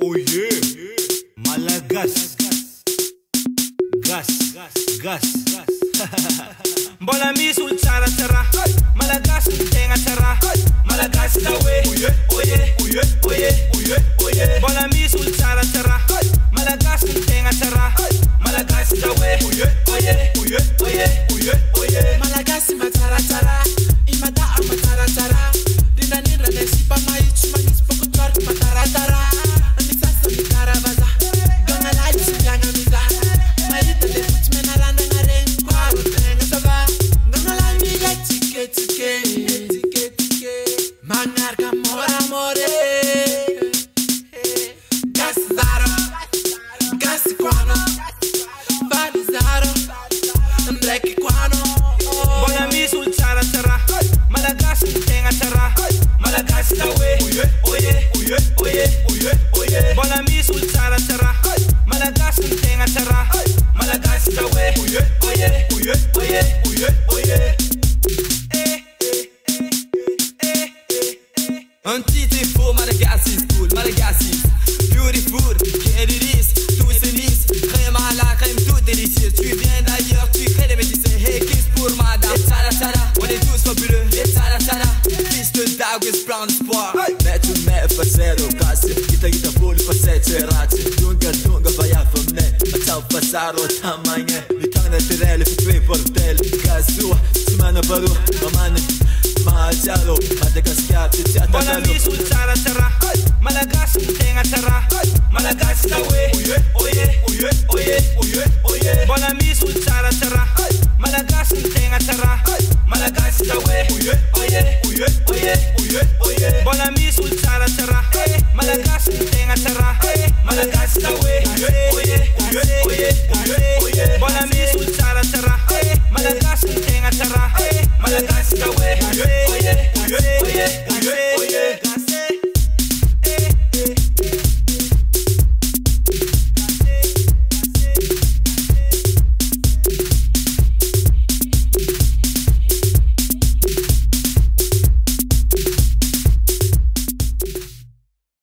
Oh yeah, Malagas, gas, gas. Bola misul chara chara, Malagas tenga chara, Malagas kawe. Oh yeah, oh yeah, oh yeah, oh yeah, oh yeah, oh yeah. Bola misul chara chara, Malagas tenga chara, Malagas kawe. Oh yeah, oh yeah, oh yeah, oh yeah, oh yeah, oh yeah. Malagas matara chara, imata matara chara. Dina nira nesipa maichu manis poco torque matara chara. Misasa mitara vaza, ganga lights ganga miza. Maita de put menaranda ngaren kwa utenga saba. Ganga la miga tike tike. Manarga mora more. Gas zaro, gas quano, vali zaro, black quano. Bola misul chara chara, Malagas tenga chara, Malagas kawe. Oh yeah, oh yeah, oh yeah, oh yeah, oh yeah, oh yeah. Bola misul chara chara, Malagas tenga chara, Malagas kawe. Oh yeah, oh yeah, oh yeah, oh yeah, oh yeah, oh yeah. Un titre est faux, Malagas is cool, Malagas is beautiful, quel iris, tout c'est lisse, crème à la crème, tout délicieux. Tu viens d'ailleurs, tu crées des médecins, hey kiss pour madame. Tara tara, on est tous fabuleux, et tara tara, kiss the dog is brown sport. Metto in me facero casse, kita full facette razze, dunga vai a famne, ma ciao passaro tamane, mi tana tirelle fi tue portel, casua, semana paru, mamane. Mahachalo, Madagascar, Bola misul chara chara, Malagas tenga chara, Malagas kawe. Oh yeah, oh yeah, oh yeah, oh yeah, oh yeah, oh yeah. Bola misul chara chara, Malagas tenga chara, Malagas kawe. Oh yeah, oh yeah, oh yeah, oh yeah, oh yeah.